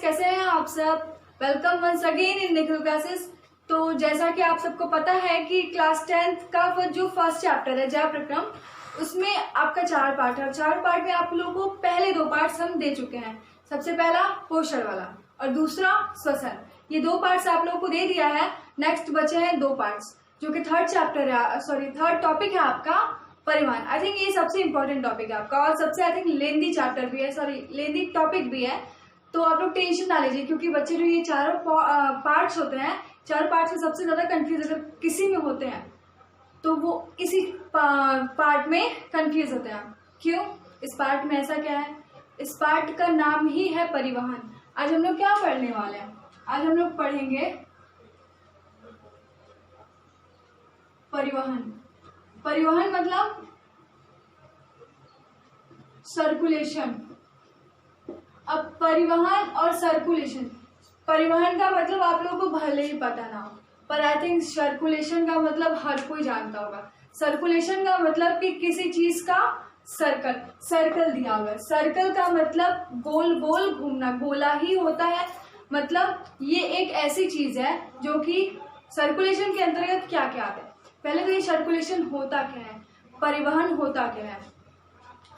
कैसे हैं आप सब। Welcome once again in Nikhil classes. तो जैसा कि आप सबको पता है कि क्लास 10th का जो फर्स्ट चैप्टर है जय प्रक्रम, उसमें आपका 4 पार्ट है। 4 पार्ट में आप लोगों को पहले 2 पार्ट्स हम दे चुके हैं। सबसे पहला पोषण वाला और दूसरा श्वसन, ये 2 पार्ट्स आप लोगों को दे दिया है। नेक्स्ट बचे हैं 2 पार्ट्स जो कि थर्ड टॉपिक है आपका परिवहन। आई थिंक ये सबसे इंपॉर्टेंट टॉपिक है आपका और सबसे आई थिंक लेंदी चैप्टर भी है, लेंदी टॉपिक भी है। तो आप लोग टेंशन ना लीजिए, क्योंकि बच्चे जो ये चारों पार्ट्स होते हैं, 4 पार्ट्स में सबसे ज्यादा कंफ्यूज अगर किसी में होते हैं तो वो इसी पार्ट में कंफ्यूज होते हैं। क्यों? इस पार्ट में ऐसा क्या है? इस पार्ट का नाम ही है परिवहन। आज हम लोग क्या पढ़ने वाले हैं? आज हम लोग पढ़ेंगे परिवहन। परिवहन मतलब सर्कुलेशन। अब परिवहन और सर्कुलेशन, परिवहन का मतलब आप लोगों को भले ही पता ना हो, पर आई थिंक सर्कुलेशन का मतलब हर कोई जानता होगा। सर्कुलेशन का मतलब कि किसी चीज का सर्कल दिया हुआ है। सर्कल का मतलब गोल गोल घूमना, गोला ही होता है। मतलब ये एक ऐसी चीज है जो कि सर्कुलेशन के अंतर्गत क्या क्या आता है। पहले तो ये सर्कुलेशन होता क्या है, परिवहन होता क्या है।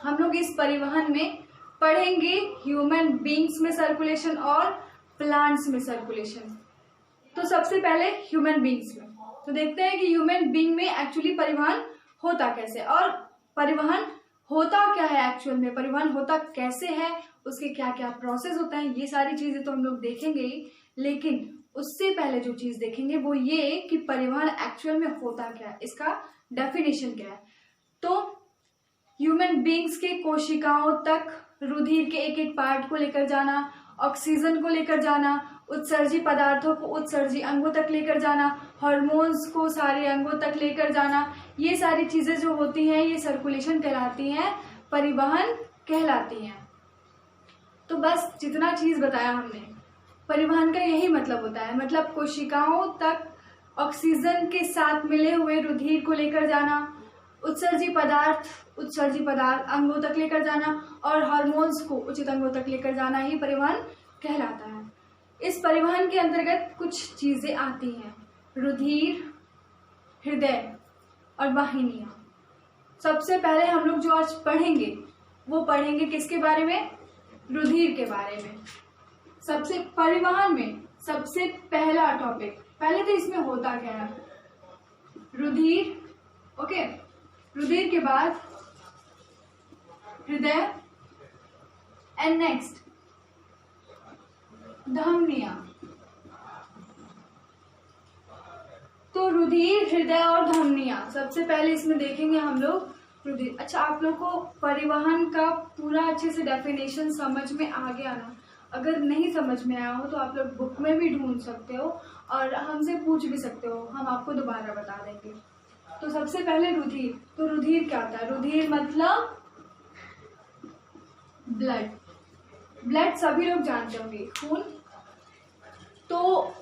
हम लोग इस परिवहन में पढ़ेंगे ह्यूमन बींग्स में सर्कुलेशन और प्लांट्स में सर्कुलेशन। तो सबसे पहले ह्यूमन बींग्स में तो देखते हैं कि ह्यूमन बींग में एक्चुअली परिवहन होता कैसे और परिवहन होता क्या है। एक्चुअल में परिवहन होता कैसे है, उसके क्या क्या प्रोसेस होता है, ये सारी चीजें तो हम लोग देखेंगे ही। लेकिन उससे पहले जो चीज देखेंगे वो ये कि परिवहन एक्चुअल में होता क्या है, इसका डेफिनेशन क्या है। तो ह्यूमन बींग्स के कोशिकाओं तक रुधिर के एक एक पार्ट को लेकर जाना, ऑक्सीजन को लेकर जाना, उत्सर्जी पदार्थों को उत्सर्जी अंगों तक लेकर जाना, हार्मोन्स को सारे अंगों तक लेकर जाना, ये सारी चीजें जो होती हैं ये सर्कुलेशन कहलाती हैं, परिवहन कहलाती हैं। तो बस जितना चीज बताया हमने, परिवहन का यही मतलब होता है। मतलब कोशिकाओं तक ऑक्सीजन के साथ मिले हुए रुधिर को लेकर जाना, उत्सर्जी पदार्थ अंगों तक लेकर जाना और हार्मोन्स को उचित अंगों तक लेकर जाना ही परिवहन कहलाता है। इस परिवहन के अंतर्गत कुछ चीजें आती हैं, रुधिर, हृदय और वाहिनियां। सबसे पहले हम लोग जो आज पढ़ेंगे वो पढ़ेंगे किसके बारे में? रुधिर के बारे में। सबसे परिवहन में सबसे पहला टॉपिक, पहले तो इसमें होता क्या है, रुधिर। ओके, रुधिर के बाद हृदय एंड नेक्स्ट धमनियां। तो रुधिर, हृदय और धमनियां सबसे पहले इसमें देखेंगे हम लोग रुधिर। अच्छा, आप लोग को परिवहन का पूरा अच्छे से डेफिनेशन समझ में आ गया ना? अगर नहीं समझ में आया हो तो आप लोग बुक में भी ढूंढ सकते हो और हमसे पूछ भी सकते हो, हम आपको दोबारा बता देंगे। तो सबसे पहले रुधिर। तो रुधिर क्या होता है? रुधिर मतलब ब्लड। ब्लड सभी लोग जानते होंगे, खून। तो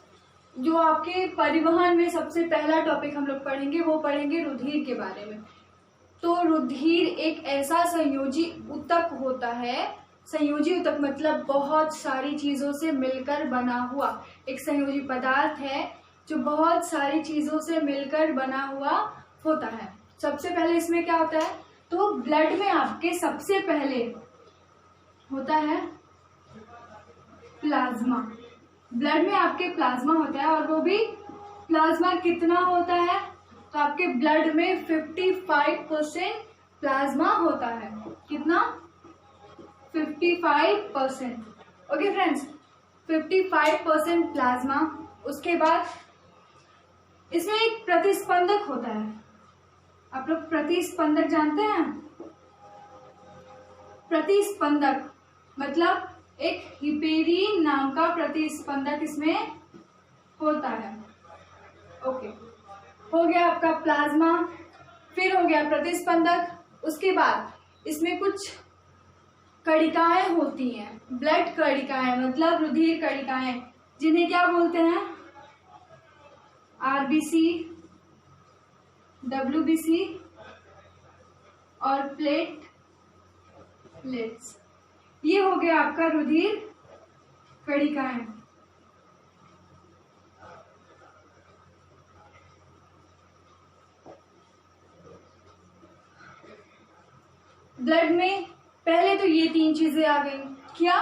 जो आपके परिवहन में सबसे पहला टॉपिक हम लोग पढ़ेंगे वो पढ़ेंगे रुधिर के बारे में। तो रुधिर एक ऐसा संयोजी ऊतक होता है। संयोजी ऊतक मतलब बहुत सारी चीजों से मिलकर बना हुआ एक संयोजी पदार्थ है जो बहुत सारी चीजों से मिलकर बना हुआ होता है। सबसे पहले इसमें क्या होता है? तो ब्लड में आपके सबसे पहले होता है प्लाज्मा। ब्लड में आपके प्लाज्मा होता है और वो भी प्लाज्मा कितना होता है? तो आपके ब्लड में 55% प्लाज्मा होता है। कितना? 55%। Okay friends, 55% plasma. उसके बाद इसमें एक प्रतिस्पंदक होता है। आप लोग प्रतिस्पंदक जानते हैं? प्रतिस्पंदक मतलब एक हिपेरीन नाम का प्रतिस्पंदक इसमें होता है। ओके, हो गया आपका प्लाज्मा, फिर हो गया प्रतिस्पंदक। उसके बाद इसमें कुछ कणिकाएं होती हैं, ब्लड कणिकाएं मतलब रुधिर कणिकाएं, जिन्हें क्या बोलते हैं? आरबीसी, डब्ल्यूबीसी और प्लेट्स। ये हो गया आपका रुधिर कणिकाएं। ब्लड में पहले तो ये 3 चीजें आ गई, क्या?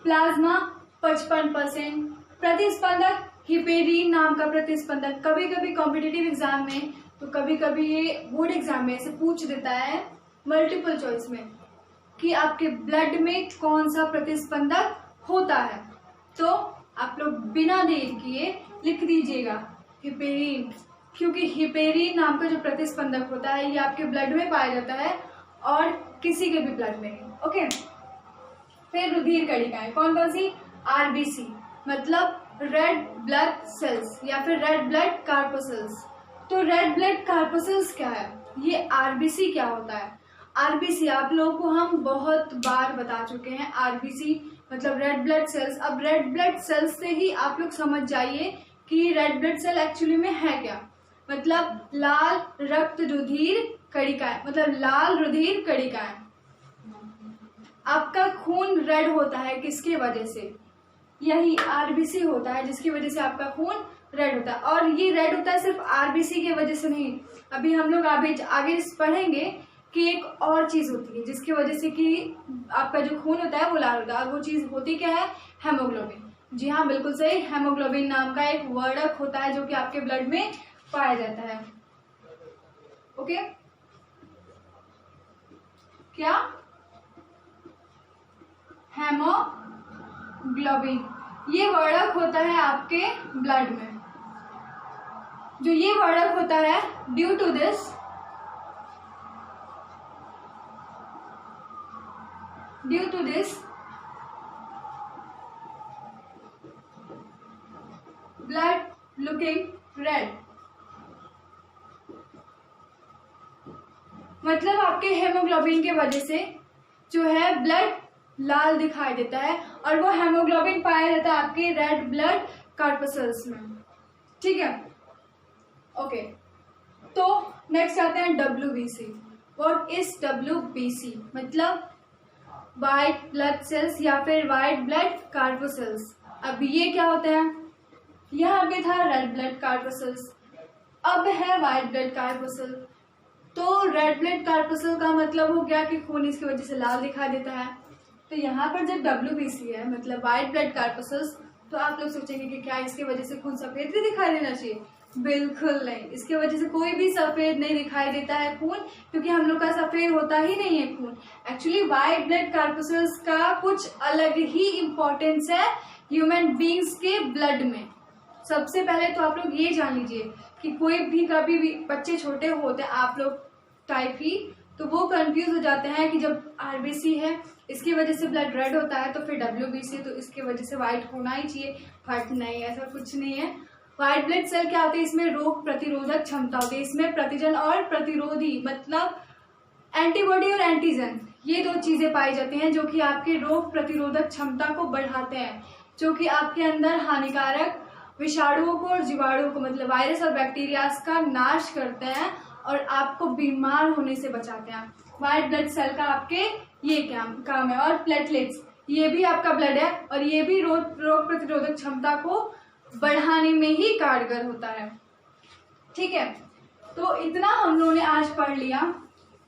प्लाज्मा 55%, प्रतिस्पंदक हिपेरीन नाम का प्रतिस्पंदक। कभी कभी कॉम्पिटिटिव एग्जाम में, तो कभी कभी ये बोर्ड एग्जाम में से पूछ देता है मल्टीपल चॉइस में कि आपके ब्लड में कौन सा प्रतिस्पंदक होता है। तो आप लोग बिना देर किए लिख दीजिएगा हिपेरीन, क्योंकि हिपेरीन नाम का जो प्रतिस्पंदक होता है ये आपके ब्लड में पाया जाता है और किसी के भी ब्लड में नहीं। ओके, फिर रुधिर कणिकाएं कौन कौन सी? आरबीसी मतलब रेड ब्लड सेल्स या फिर रेड ब्लड कार्पोसेल्स। तो रेड ब्लड कार्पोसेल्स क्या है, ये आरबीसी क्या होता है? आरबीसी आप लोगों को हम बहुत बार बता चुके हैं। आरबीसी मतलब रेड ब्लड सेल्स। अब रेड ब्लड सेल्स से ही आप लोग समझ जाइए कि रेड ब्लड सेल एक्चुअली में है क्या। मतलब लाल रक्त रुधिर कणिकाएं, मतलब लाल रुधिर कणिकाएं। आपका खून रेड होता है किसके वजह से? यही आरबीसी होता है, जिसकी वजह से आपका खून रेड होता है। और ये रेड होता है सिर्फ आरबीसी की वजह से नहीं, अभी हम लोग आगे पढ़ेंगे कि एक और चीज होती है जिसकी वजह से कि आपका जो खून होता है वो लाल होता है, और वो चीज होती क्या है? हेमोग्लोबिन। जी हाँ, बिल्कुल सही। हेमोग्लोबिन नाम का एक वर्णक होता है जो कि आपके ब्लड में पाया जाता है। ओके, क्या? हेमोग्लोबिन ये वर्णक होता है आपके ब्लड में। जो ये वर्णक होता है, due to this blood looking red, मतलब आपके हेमोग्लोबिन के वजह से जो है ब्लड लाल दिखाई देता है, और वो हेमोग्लोबिन पाया जाता है आपके रेड ब्लड कार्पोसेल्स में। ठीक है, ओके। तो नेक्स्ट आते हैं WBC। What is WBC? मतलब वाइट ब्लड सेल्स या फिर वाइट ब्लड कार्पोसेल्स। अब ये क्या होता है? यहाँ पे था रेड ब्लड कार्पोसेल्स, अब है वाइट ब्लड कार्पोसेल। तो रेड ब्लड कार्पोसेल का मतलब हो गया कि खून इसकी वजह से लाल दिखाई देता है। तो यहाँ पर जब WBC है मतलब वाइट ब्लड कार्पोसेल्स, तो आप लोग सोचेंगे कि क्या इसकी वजह से खून सफेद भी दिखाई देना चाहिए? बिल्कुल नहीं, इसके वजह से कोई भी सफेद नहीं दिखाई देता है खून, क्योंकि हम लोग का सफेद होता ही नहीं है खून। एक्चुअली वाइट ब्लड कार्पोसेल्स का कुछ अलग ही इम्पोर्टेंस है ह्यूमन बींग्स के ब्लड में। सबसे पहले तो आप लोग ये जान लीजिए कि कोई भी कभी भी बच्चे छोटे होते हैं आप लोग टाइप ही, तो वो कंफ्यूज हो जाते हैं कि जब आरबीसी है इसकी वजह से ब्लड रेड होता है, तो फिर WBC तो इसकी वजह से व्हाइट होना ही चाहिए। बट नहीं, ऐसा कुछ नहीं है। व्हाइट ब्लड सेल क्या होते हैं? इसमें रोग प्रतिरोधक क्षमता होती है। इसमें प्रतिजन और प्रतिरोधी मतलब एंटीबॉडी और एंटीजन ये 2 चीजें पाई जाती हैं जो कि आपके रोग प्रतिरोधक क्षमता को बढ़ाते हैं, जो कि आपके अंदर हानिकारक विषाणुओं को और जीवाणुओं को मतलब वायरस और बैक्टीरिया का नाश करते हैं और आपको बीमार होने से बचाते हैं। व्हाइट ब्लड सेल का आपके ये काम है। और प्लेटलेट्स ये भी आपका ब्लड है और ये भी रोग प्रतिरोधक क्षमता को बढ़ाने में ही कारगर होता है। ठीक है, तो इतना हम लोगों ने आज पढ़ लिया।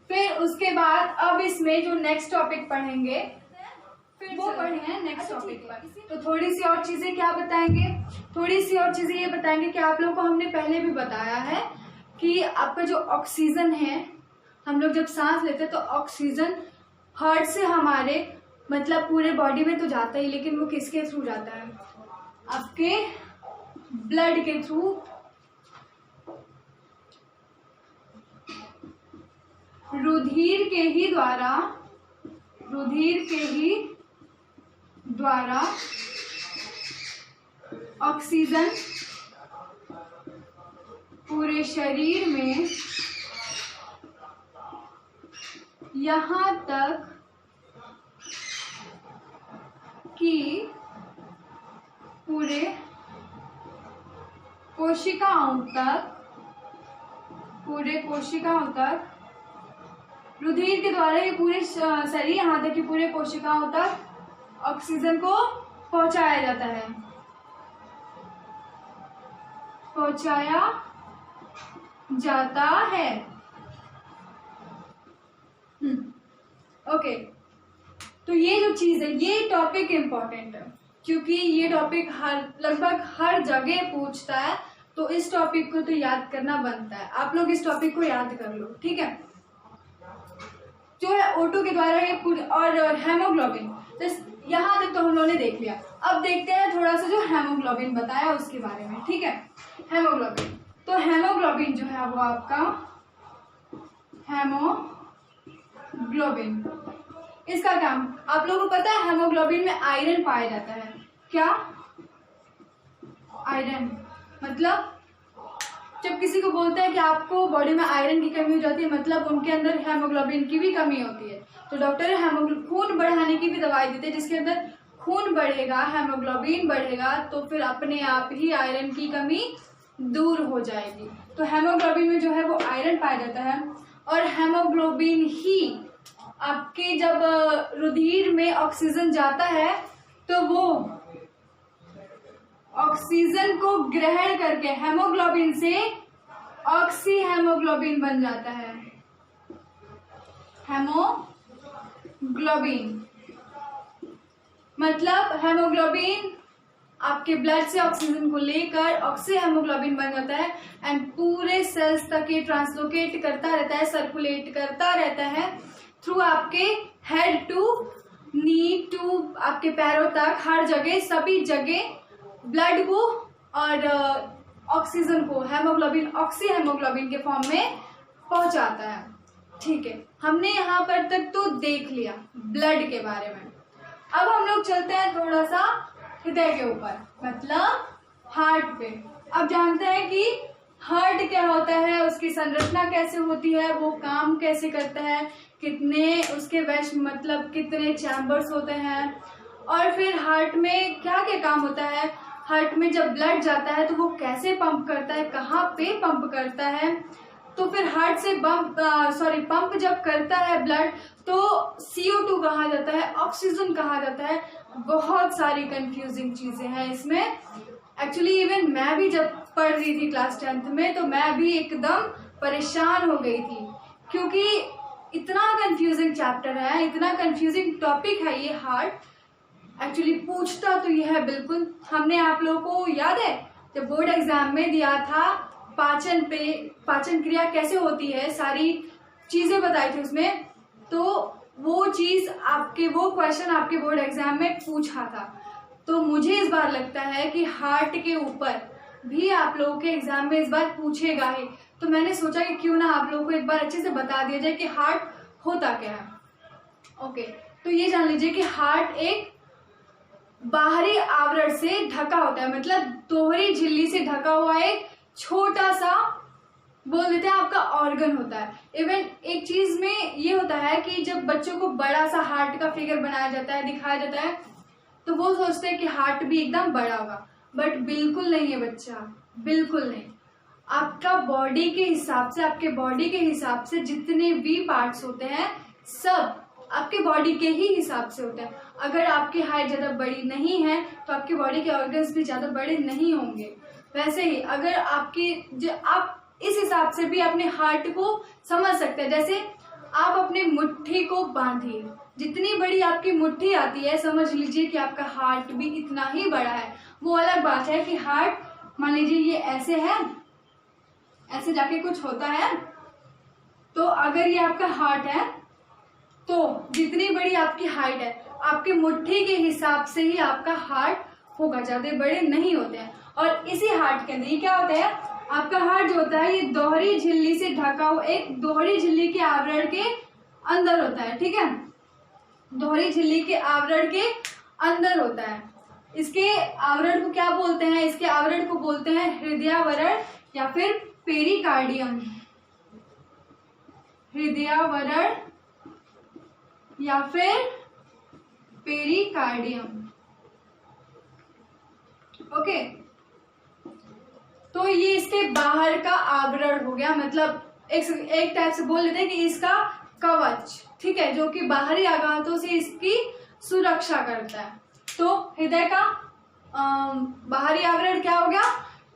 फिर उसके बाद अब इसमें जो नेक्स्ट टॉपिक पढ़ेंगे फिर वो पढ़ेंगे नेक्स्ट टॉपिक पर। तो थोड़ी सी और चीजें क्या बताएंगे? थोड़ी सी और चीजें ये बताएंगे कि आप लोगों को हमने पहले भी बताया है कि आपका जो ऑक्सीजन है, हम लोग जब सांस लेते हैं तो ऑक्सीजन हार्ट से हमारे मतलब पूरे बॉडी में तो जाता ही, लेकिन वो किसके थ्रू जाता है? आपके ब्लड के थ्रू। रुधिर के ही द्वारा ऑक्सीजन पूरे शरीर में यहाँ तक कि पूरे कोशिकाओं तक रुधिर के द्वारा ये पूरे शरीर यहाँ तक कि पूरे कोशिकाओं तक ऑक्सीजन को पहुंचाया जाता है, पहुंचाया जाता है। ओके, तो ये जो चीज है, ये टॉपिक इम्पोर्टेंट है क्योंकि ये टॉपिक लगभग हर जगह पूछता है, तो इस टॉपिक को तो याद करना बनता है। आप लोग इस टॉपिक को याद कर लो, ठीक है। जो है O2 के द्वारा ये पूरी, और हेमोग्लोबिन, तो यहाँ तक तो हम लोगों ने देख लिया। अब देखते हैं थोड़ा सा जो हेमोग्लोबिन बताया उसके बारे में, ठीक है। हेमोग्लोबिन, तो हेमोग्लोबिन जो है वो आपका हेमोग्लोबिन, इसका काम, आप लोगों को पता है हेमोग्लोबिन में आयरन पाया जाता है। क्या? आयरन, मतलब जब किसी को बोलते हैं कि आपको बॉडी में आयरन की कमी हो जाती है, मतलब उनके अंदर हेमोग्लोबिन की भी कमी होती है। तो डॉक्टर खून बढ़ाने की भी दवाई देते हैं, जिसके अंदर खून बढ़ेगा, हेमोग्लोबिन बढ़ेगा, तो फिर अपने आप ही आयरन की कमी दूर हो जाएगी। तो हेमोग्लोबिन में जो है वो आयरन पाया जाता है, और हेमोग्लोबिन ही आपके जब रुधिर में ऑक्सीजन जाता है तो वो ऑक्सीजन को ग्रहण करके हेमोग्लोबिन से ऑक्सी हेमोग्लोबिन बन जाता है। हेमोग्लोबिन मतलब हेमोग्लोबिन आपके ब्लड से ऑक्सीजन को लेकर ऑक्सी हेमोग्लोबिन बन जाता है, एंड पूरे सेल्स तक ये ट्रांसलोकेट करता रहता है, सर्कुलेट करता रहता है थ्रू आपके हेड टू नी टू आपके पैरों तक, हर जगह, सभी जगह ब्लड को और ऑक्सीजन को हेमोग्लोबिन, ऑक्सी हेमोग्लोबिन के फॉर्म में पहुंचाता है। ठीक है, हमने यहाँ पर तक तो देख लिया ब्लड के बारे में। अब हम लोग चलते हैं थोड़ा सा हृदय के ऊपर, मतलब हार्ट पे। अब जानते हैं कि हार्ट क्या होता है, उसकी संरचना कैसे होती है, वो काम कैसे करता है, कितने उसके मतलब कितने चैम्बर्स होते हैं, और फिर हार्ट में क्या क्या काम होता है। हार्ट में जब ब्लड जाता है तो वो कैसे पंप करता है, कहाँ पे पंप करता है, तो फिर हार्ट से पंप जब करता है ब्लड तो CO2 कहा जाता है, ऑक्सीजन कहा जाता है। बहुत सारी कंफ्यूजिंग चीजें हैं इसमें। एक्चुअली इवन मैं भी जब पढ़ रही थी क्लास 10th में तो मैं भी एकदम परेशान हो गई थी, क्योंकि इतना कंफ्यूजिंग चैप्टर है, इतना कंफ्यूजिंग टॉपिक है ये हार्ट। एक्चुअली पूछता तो ये है बिल्कुल। हमने आप लोगों को याद है जब बोर्ड एग्जाम में दिया था पाचन क्रिया कैसे होती है, सारी चीजें बताई थी उसमें, तो वो चीज वो क्वेश्चन आपके बोर्ड एग्जाम में पूछा था। तो मुझे इस बार लगता है कि हार्ट के ऊपर भी आप लोगों के एग्जाम में इस बार पूछेगा ही, तो मैंने सोचा कि क्यों ना आप लोगों को एक बार अच्छे से बता दिया जाए कि हार्ट होता क्या है। ओके, तो ये जान लीजिए कि हार्ट एक बाहरी आवरण से ढका होता है, मतलब दोहरी झिल्ली से ढका हुआ एक छोटा सा बोल देते हैं आपका ऑर्गन होता है। इवन एक चीज में ये होता है कि जब बच्चों को बड़ा सा हार्ट का फिगर बनाया जाता है, दिखाया जाता है, तो वो सोचते हैं कि हार्ट भी एकदम बड़ा होगा, बट बिल्कुल नहीं है बच्चा, बिल्कुल नहीं। आपका बॉडी के हिसाब से, आपके बॉडी के हिसाब से जितने भी पार्ट्स होते हैं सब आपके बॉडी के ही हिसाब से होते हैं। अगर आपकी हाइट ज्यादा बड़ी नहीं है तो आपके बॉडी के ऑर्गन्स भी ज्यादा बड़े नहीं होंगे। वैसे ही अगर आप इस हिसाब से भी अपने हार्ट को समझ सकते हैं। जैसे आप अपनी मुट्ठी को बांधिए, जितनी बड़ी आपकी मुट्ठी आती है समझ लीजिए कि आपका हार्ट भी इतना ही बड़ा है। वो अलग बात है कि हार्ट मान लीजिए ये ऐसे है, ऐसे जाके कुछ होता है, तो अगर ये आपका हार्ट है तो जितनी बड़ी आपकी हाइट है आपकी मुट्ठी के हिसाब से ही आपका हार्ट होगा, ज्यादा बड़े नहीं होते हैं। और इसी हार्ट के अंदर ये क्या होता है, आपका हार्ट जो होता है ये दोहरी झिल्ली से ढका हुआ एक दोहरी झिल्ली के आवरण के अंदर होता है। ठीक है, दोहरी झिल्ली के आवरण के अंदर होता है। इसके आवरण को क्या बोलते हैं, इसके आवरण को बोलते हैं हृदयावरण या फिर पेरिकार्डियम। हृदयावरण या फिर पेरिकार्डियम। ओके, तो ये इसके बाहर का आवरण हो गया, मतलब एक टाइप से बोल लेते हैं कि इसका कवच, ठीक है, जो कि बाहरी आघातों से इसकी सुरक्षा करता है। तो हृदय का बाहरी आवरण क्या हो गया,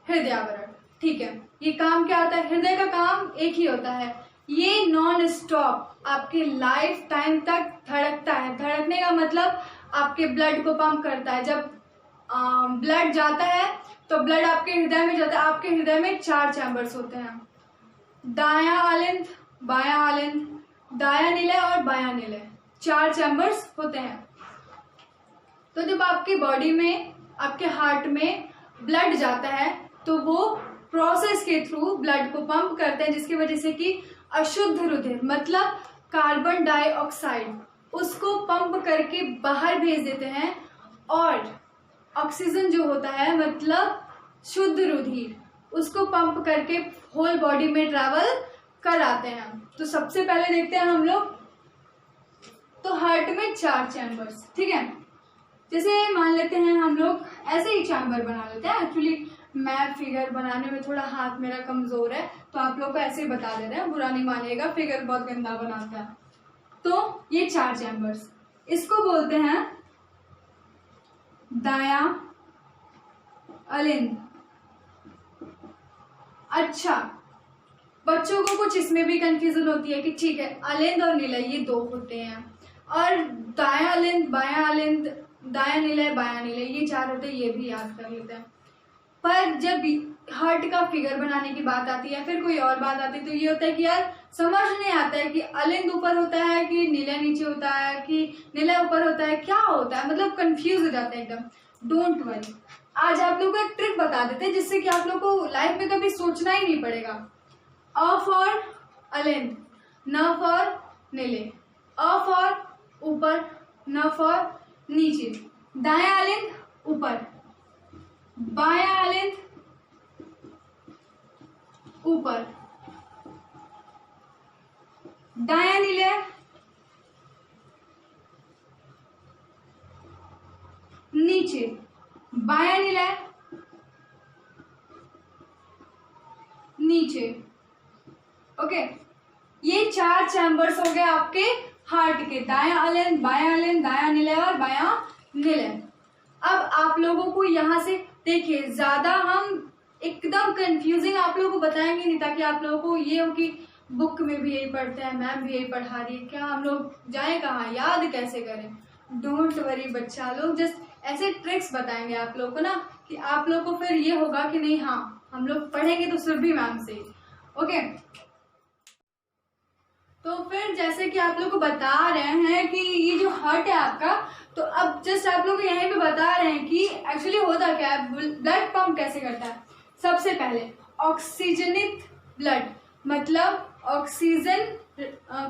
हृदय आवरण। ठीक है, ये काम क्या होता है, हृदय का काम एक ही होता है, ये नॉन स्टॉप आपके लाइफ टाइम तक धड़कता है। धड़कने का मतलब आपके ब्लड को पंप करता है। जब ब्लड जाता है तो ब्लड आपके हृदय में जाता है। आपके हृदय में 4 चैम्बर्स होते हैं, दायां आलिंद, बायां आलिंद, दायां निलय और बायां निलय, 4 चैम्बर्स होते हैं। तो जब आपकी बॉडी में, आपके हार्ट में ब्लड जाता है तो वो प्रोसेस के थ्रू ब्लड को पंप करते हैं, जिसकी वजह से कि अशुद्ध रुधिर मतलब कार्बन डाइऑक्साइड उसको पंप करके बाहर भेज देते हैं, और ऑक्सीजन जो होता है मतलब शुद्ध रुधिर उसको पंप करके होल बॉडी में ट्रैवल कराते हैं। तो सबसे पहले देखते हैं हम लोग, तो हार्ट में 4 चैम्बर्स। ठीक है, जैसे मान लेते हैं हम लोग ऐसे ही चैम्बर बना लेते हैं। एक्चुअली मैं फिगर बनाने में थोड़ा हाथ मेरा कमजोर है, तो आप लोग को ऐसे ही बता दे रहे हैं, बुरा नहीं मानिएगा, फिगर बहुत गंदा बनाता है। तो ये 4 चैम्बर्स, इसको बोलते हैं दायां अलिंद। अच्छा, बच्चों को कुछ इसमें भी कंफ्यूजन होती है कि ठीक है अलिंद और निलय ये 2 होते हैं, और दायां अलिंद, बायां अलिंद, दायां निलय, बायां निलय ये 4 होते हैं, ये भी याद कर लेते हैं। पर जब हार्ट का फिगर बनाने की बात आती है, फिर कोई और बात आती है, तो ये होता है कि यार समझ नहीं आता है कि अलिंद ऊपर होता है कि निलय नीचे होता है कि निलय ऊपर होता है, क्या होता है, मतलब कंफ्यूज हो जाता है एकदम। डोंट वरी, आज आप लोगों को एक ट्रिक बता देते हैं जिससे कि आप लोग को लाइफ में कभी सोचना ही नहीं पड़ेगा। अ फॉर अलिंद, न फॉर निलय, अ फॉर ऊपर, न फॉर नीचे, दायां अलिंद ऊपर, बायां अलिंद ऊपर, दायां निलय नीचे, बायां निलय नीचे। ओके, ये 4 चैम्बर्स हो गए आपके हार्ट के, दायां अलिंद, बायां अलिंद, दायां निलय और बायां निलय। अब आप लोगों को यहाँ से देखिए, ज्यादा हम एकदम कंफ्यूजिंग आप लोगों को बताएंगे नहीं, ताकि आप लोगों को ये हो कि बुक में भी यही पढ़ते हैं, मैम भी यही पढ़ा रही है, क्या हम लोग जाएं कहाँ, याद कैसे करें। डोंट वरी बच्चा लोग, जस्ट ऐसे ट्रिक्स बताएंगे आप लोगों को ना, कि आप लोग को फिर ये होगा कि नहीं हाँ हम लोग पढ़ेंगे तो सुरभि मैम से। ओके, तो फिर जैसे कि आप लोग को बता रहे हैं कि ये जो हार्ट है आपका, तो अब जस्ट आप लोग यहीं पे बता रहे हैं कि एक्चुअली होता क्या है, ब्लड पंप कैसे करता है। सबसे पहले ऑक्सीजनित ब्लड, मतलब ऑक्सीजन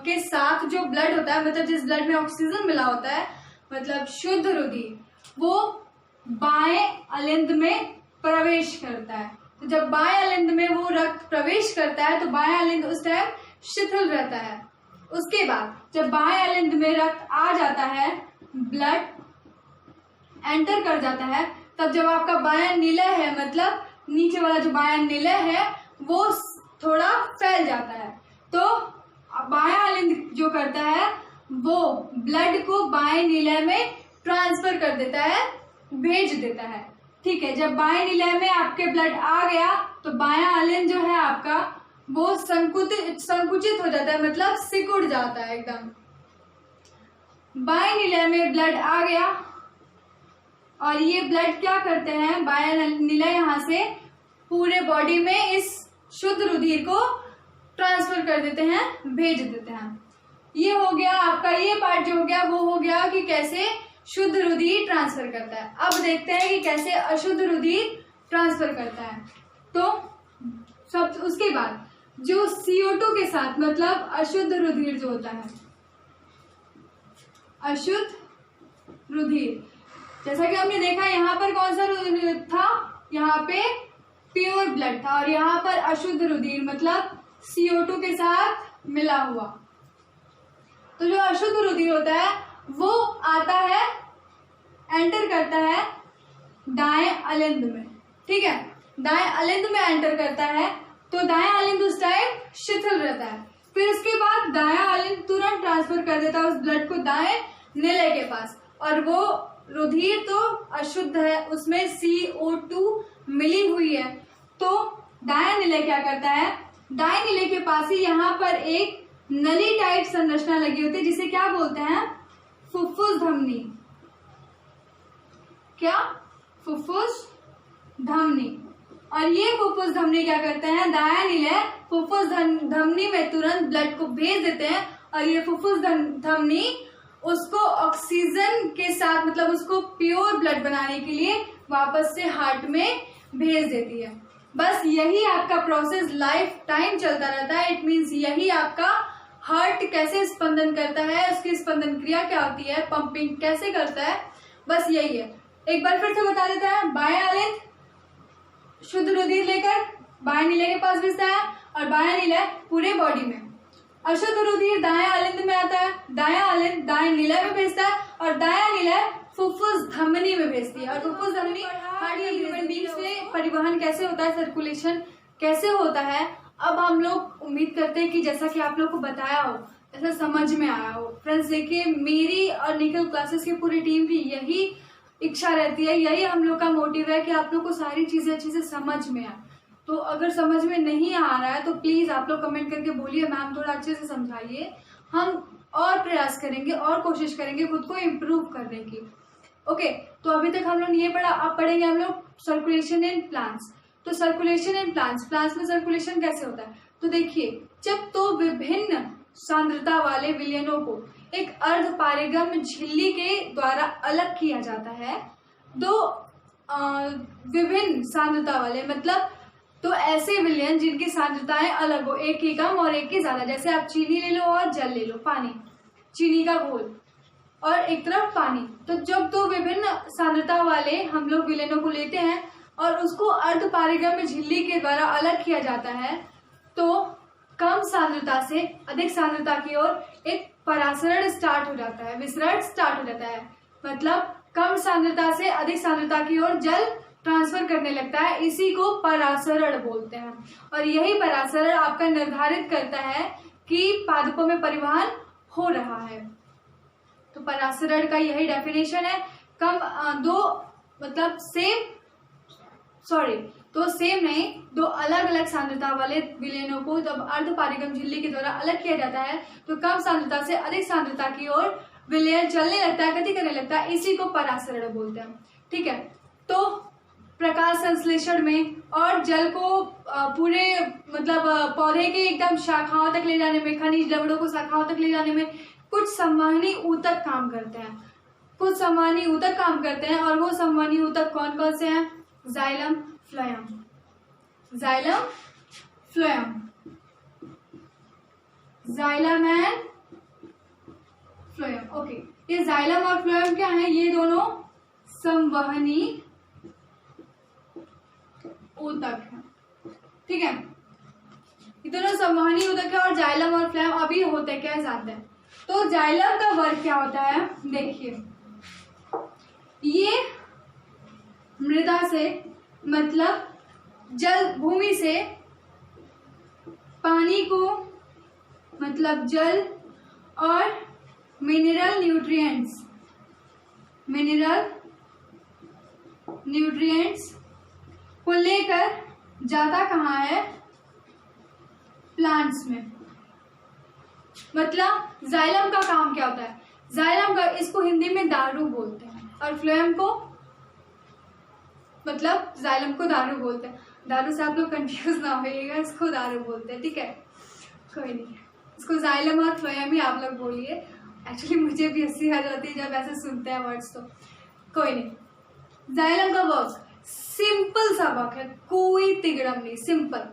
के साथ जो ब्लड होता है, मतलब जिस ब्लड में ऑक्सीजन मिला होता है, मतलब शुद्ध रुधिर, वो बाएं अलिंद में प्रवेश करता है। तो जब बाएं अलिंद में वो रक्त प्रवेश करता है तो बाएं अलिंद उस टाइम शिथिल रहता है। उसके बाद जब बाएं अलिंद में रक्त आ जाता है, ब्लड एंटर कर जाता है, तब जब आपका बायां निलय है, मतलब नीचे वाला जो बायां निलय है, वो थोड़ा फैल जाता है। तो बायां अलिंद जो करता है वो ब्लड को बाएं निलय में ट्रांसफर कर देता है, भेज देता है। ठीक है, जब बाएं निलय में आपके ब्लड आ गया तो बायां अलिंद जो है आपका वो संकुचित हो जाता है, मतलब सिकुड़ जाता है एकदम। बाएं निलय में ब्लड आ गया और ये ब्लड क्या करते हैं, बायां निलय यहाँ से पूरे बॉडी में इस शुद्ध रुधिर को ट्रांसफर कर देते हैं, भेज देते हैं। ये हो गया आपका, ये पार्ट जो हो गया वो हो गया कि कैसे शुद्ध रुधिर ट्रांसफर करता है। अब देखते हैं कि कैसे अशुद्ध रुधिर ट्रांसफर करता है। तो सब उसके बाद जो CO2 के साथ, मतलब अशुद्ध रुधिर जो होता है, अशुद्ध रुधिर, जैसा कि हमने देखा यहाँ पर कौन सा रुधिर था, यहाँ पे प्योर ब्लड था, और यहाँ पर अशुद्ध रुधिर मतलब CO2 के साथ मिला हुआ। तो जो अशुद्ध रुधिर होता है वो आता है, एंटर करता है दाएं अलिंद में। ठीक है, दाएं अलिंद में एंटर करता है, तो दायां अलिंद उस टाइम शिथिल रहता है। फिर उसके बाद दायां अलिंद तुरंत ट्रांसफर कर देता है उस ब्लड को दाएं निलय के पास, और वो रुधिर तो अशुद्ध है, उसमें CO2 मिली हुई है। तो दायां निलय क्या करता है, दाएं निलय के पास ही यहाँ पर एक नली टाइप संरचना लगी होती है जिसे क्या बोलते हैं, फुफ्फुस धमनी। क्या, फुफ्फुस धमनी। और ये फुफ्फुस धमनी क्या करते हैं, दायां निलय फुफ्फुस धमनी में तुरंत ब्लड को भेज देते हैं और ये फुफ्फुस धमनी उसको ऑक्सीजन के साथ मतलब उसको प्योर ब्लड बनाने के लिए वापस से हार्ट में भेज देती है। बस यही आपका प्रोसेस लाइफ टाइम चलता रहता है। इट मीन्स यही आपका हार्ट कैसे स्पंदन करता है, उसकी स्पंदन क्रिया क्या होती है, पंपिंग कैसे करता है, बस यही है। एक बार फिर से बता देता है, बायां आलिंद शुद्ध रुधिर लेकर बाएं निलय के पास भेजता है और बायां निलय पूरे बॉडी में। अशुद्ध रुधिर दायां आलिंद में आता है, दायां आलिंद दाएं निलय में भेजता है और दायां निलय फुफ्फुस धमनी में भेजती है। और फुफ्फुस धमनी हार्ट या ह्यूमन बींग्स में परिवहन कैसे होता है, सर्कुलेशन कैसे होता है, अब हम लोग उम्मीद करते हैं कि जैसा कि आप लोग को बताया हो, ऐसा समझ में आया हो। फ्रेंड्स देखिए, मेरी और निखिल क्लासेस की पूरी टीम की यही इच्छा रहती है, यही हम लोग का मोटिव है कि आप लोग को सारी चीजें अच्छे से समझ में आए। तो अगर समझ में नहीं आ रहा है तो प्लीज आप लोग कमेंट करके बोलिए, मैम थोड़ा अच्छे से समझाइए। हम और प्रयास करेंगे और कोशिश करेंगे खुद को इम्प्रूव करने की। ओके, तो अभी तक हम लोग ये पढ़ा, अब पढ़ेंगे हम लोग सर्कुलेशन इन प्लांट्स। तो सर्कुलेशन इन प्लांट्स, प्लांट्स में सर्कुलेशन कैसे होता है, तो देखिए, जब तो विभिन्न सांद्रता वाले विलयनों को एक अर्ध पारगम झिल्ली के द्वारा अलग किया जाता है। दो विभिन्न सांद्रता वाले मतलब तो ऐसे विलयन जिनकी सांद्रताएं अलग हो, एक की कम और एक की ज्यादा। जैसे आप चीनी ले लो और जल ले लो, पानी, चीनी का घोल और एक तरफ पानी। तो जब दो विभिन्न सांद्रता वाले हम लोग विलयनों को लेते हैं और उसको अर्ध पारगम्य झिल्ली के द्वारा अलग किया जाता है, तो कम सांद्रता से अधिक सांद्रता की ओर एक परासरण स्टार्ट हो जाता है, विसरण स्टार्ट हो जाता है। मतलब कम सांद्रता से अधिक सांद्रता की ओर जल ट्रांसफर करने लगता है, इसी को परासरण बोलते हैं। और यही परासरण आपका निर्धारित करता है कि पादपों में परिवहन हो रहा है। तो परासरण का यही डेफिनेशन है। कम दो मतलब सेम नहीं, दो अलग अलग सांद्रता वाले विलयनों को जब अर्ध पारगम झिल्ली के द्वारा अलग किया जाता है तो कम सांद्रता से अधिक सांद्रता की ओर विलयन चलने लगता है, गति करने लगता है, इसी को परासरण बोलते हैं। ठीक है, तो प्रकाश संश्लेषण में और जल को पूरे मतलब पौधे के एकदम शाखाओं तक ले जाने में, खनिज लवणों को शाखाओं तक ले जाने में कुछ संवहनी ऊतक काम करते हैं, कुछ संवहनी ऊतक काम करते हैं। और वो संवहनी ऊतक कौन कौन से हैं, xylem, phloem, xylem, phloem, xylem and phloem. Okay, ये जाइलम और फ्लोएम क्या है, ये दोनों संवहनी ऊतक है। ठीक है, ये दोनों संवहनी ऊतक है। और जाइलम और फ्लोएम अभी होते क्या जानते हैं। तो जाइलम का वर्क क्या होता है, देखिए, ये मृदा से मतलब जल, भूमि से पानी को मतलब जल और मिनरल न्यूट्रिएंट्स को लेकर जाता कहाँ है, प्लांट्स में। मतलब जाइलम का काम क्या होता है, जाइलम का, इसको हिंदी में दारू बोलते हैं, और फ्लोएम को मतलब जाइलम को दारू बोलते हैं। दारू से आप लोग कंफ्यूज ना होइएगा, इसको दारू बोलते हैं। ठीक है, कोई नहीं, इसको जाइलम और फ्लोएम ही आप लोग बोलिए। एक्चुअली मुझे भी हंसी आ जाती है जब ऐसे सुनते हैं वर्ड्स, तो कोई नहीं। जाइलम का वर्क सिंपल सा वर्क है, कोई तिगड़म नहीं, सिंपल।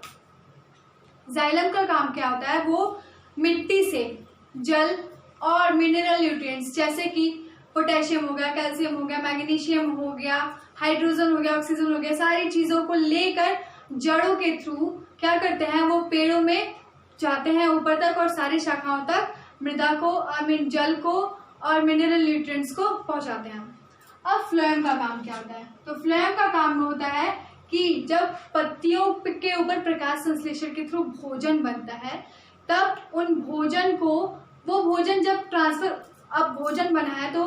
जाइलम का काम क्या होता है, वो मिट्टी से जल और मिनरल न्यूट्रिएंट्स जैसे कि पोटेशियम हो गया, कैल्शियम हो गया, मैग्नीशियम हो गया, हाइड्रोजन हो गया, ऑक्सीजन हो गया, सारी चीजों को लेकर जड़ों के थ्रू क्या करते हैं, वो पेड़ों में जाते हैं ऊपर तक और सारी शाखाओं तक मृदा को, जल को और मिनरल न्यूट्रिएंट्स को पहुंचाते हैं। अब फ्लोएम का काम क्या होता है, तो फ्लोएम का काम होता है कि जब पत्तियों के ऊपर प्रकाश संश्लेषण के थ्रू भोजन बनता है, तब उन भोजन को, वो भोजन जब ट्रांसफर, अब भोजन बना है तो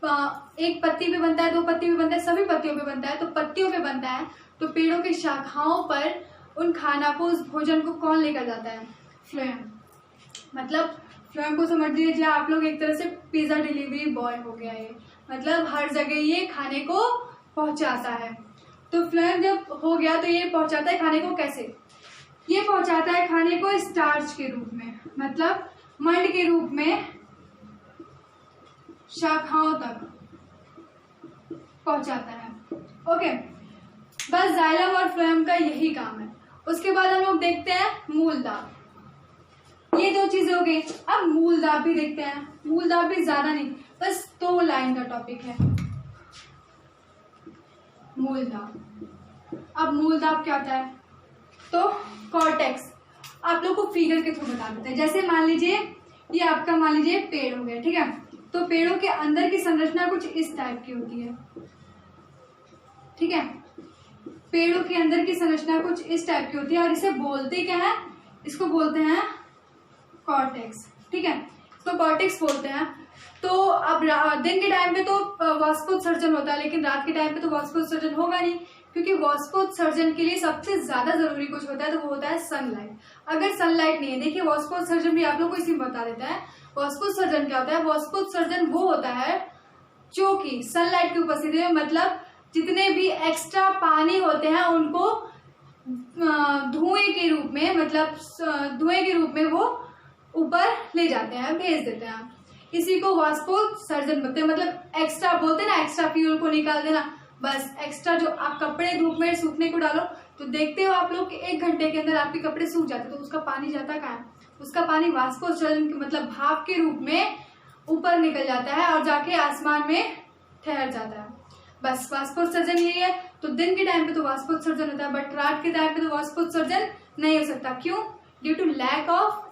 एक पत्ती पे बनता है, 2 पत्ती पे बनता है, सभी पत्तियों पे बनता है। तो पत्तियों पे बनता है तो पेड़ों की शाखाओं पर उन खानापूस भोजन को कौन लेकर जाता है? फ्लोएम। मतलब फ्लोएम को समझ लीजिए आप लोग एक तरह से पिज्जा डिलीवरी बॉय हो गया ये, मतलब हर जगह ये खाने को पहुंचाता है। तो फ्लोएम जब हो गया तो ये पहुंचाता है खाने को कैसे? ये पहुंचाता है खाने को स्टार्च के रूप में, मतलब मंड के रूप में शाखाओं तक पहुंचाता है। ओके, बस जाइलम और फ्लोएम का यही काम है। उसके बाद हम लोग देखते हैं मूलदाब। ये 2 चीजें हो गई। अब मूलदाब भी देखते हैं। मूलदाब भी ज्यादा नहीं, बस 2 लाइन का टॉपिक है मूलदाब। अब मूलदाब क्या होता है? तो कॉर्टेक्स आप लोग को फिगर के थ्रू बता देते हैं। जैसे मान लीजिए ये आपका मान लीजिए पेड़ हो गया, ठीक है। तो पेड़ों के अंदर की संरचना कुछ इस टाइप की होती है, ठीक है। पेड़ों के अंदर की संरचना कुछ इस टाइप की होती है और इसे बोलते क्या है? इसको बोलते हैं कॉर्टेक्स, ठीक है। तो कॉर्टेक्स बोलते हैं। तो अब दिन के टाइम पे तो वाष्पोत्सर्जन होता है, लेकिन रात के टाइम पे तो वाष्पोत्सर्जन होगा नहीं, क्योंकि वाष्पोत्सर्जन के लिए सबसे ज्यादा जरूरी कुछ होता है तो वो होता है सनलाइट। अगर सनलाइट नहीं है, देखिए वाष्पोत्सर्जन भी आप लोग को इसी में बता देता है। वाष्पोत्सर्जन क्या होता है? वाष्पोत्सर्जन वो होता है जो कि सनलाइट की उपस्थिति में, मतलब जितने भी एक्स्ट्रा पानी होते हैं उनको धुएं के रूप में, मतलब धुएं के रूप में वो ऊपर ले जाते हैं, भेज देते हैं। इसी को वाष्पोत्सर्जन बोलते हैं। मतलब एक्स्ट्रा बोलते हैं ना, एक्स्ट्रा फ्यूल को निकाल देना। बस एक्स्ट्रा जो आप कपड़े धूप में सूखने को डालो तो देखते हो आप लोग कि 1 घंटे के अंदर आपके कपड़े सूख जाते, तो उसका पानी जाता कहाँ है? उसका पानी वाष्पोत्सर्जन मतलब भाप के रूप में ऊपर निकल जाता है और जाके आसमान में ठहर जाता है। बस वाष्पोत्सर्जन यही है। तो दिन के टाइम पे तो वाष्पोत्सर्जन होता है, बट रात के टाइम पे तो वाष्पोत्सर्जन नहीं हो सकता। क्यों? ड्यू टू लैक ऑफ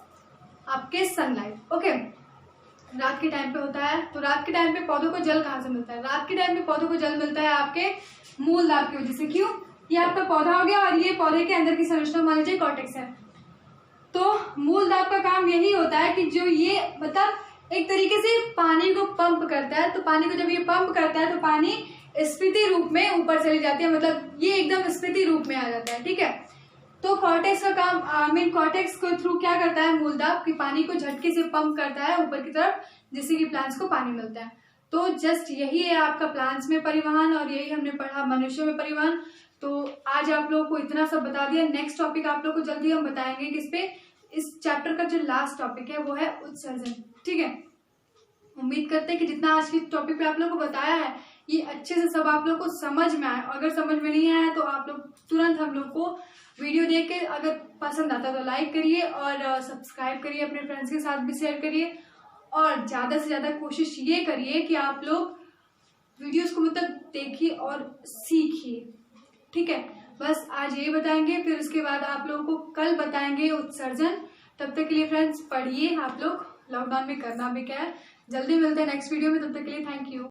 आपके सनलाइट। ओके, रात के टाइम पे होता है। तो रात के टाइम पे पौधों को जल कहाँ से मिलता है? रात के टाइम पे पौधों को जल मिलता है आपके मूलदाब की वजह से। क्यों? ये आपका पौधा हो गया और ये पौधे के अंदर की संरचना मान लीजिए कॉर्टेक्स है। तो मूलदाब का काम यही होता है कि जो ये मतलब एक तरीके से पानी को पंप करता है। तो पानी को जब ये पंप करता है तो पानी स्फीति रूप में ऊपर चली जाती है, मतलब ये एकदम स्फीति रूप में आ जाता है, ठीक है। तो कॉर्टेक्स का काम कॉर्टेक्स को थ्रू क्या करता है? मूलदाब की पानी को झटके से पंप करता है ऊपर की तरफ, जिससे कि प्लांट्स को पानी मिलता है। तो जस्ट यही है आपका प्लांट्स में परिवहन और यही हमने पढ़ा मनुष्य में परिवहन। तो आज आप लोगों को इतना सब बता दिया। नेक्स्ट टॉपिक आप लोग को जल्दी हम बताएंगे किस पे। इस चैप्टर का जो लास्ट टॉपिक है वो है उत्सर्जन, ठीक है। उम्मीद करते हैं कि जितना आज के टॉपिक पे आप लोग को बताया है ये अच्छे से सब आप लोग को समझ में आए। अगर समझ में नहीं आया तो आप लोग तुरंत हम लोग को वीडियो देख के अगर पसंद आता तो लाइक करिए और सब्सक्राइब करिए, अपने फ्रेंड्स के साथ भी शेयर करिए और ज़्यादा से ज़्यादा कोशिश ये करिए कि आप लोग वीडियोस को मतलब देखिए और सीखिए, ठीक है। बस आज ये बताएंगे, फिर उसके बाद आप लोगों को कल बताएंगे उत्सर्जन। तब तक के लिए फ्रेंड्स पढ़िए आप लोग, लॉकडाउन में करना भी क्या है। जल्दी मिलते हैं नेक्स्ट वीडियो में, तब तक के लिए थैंक यू।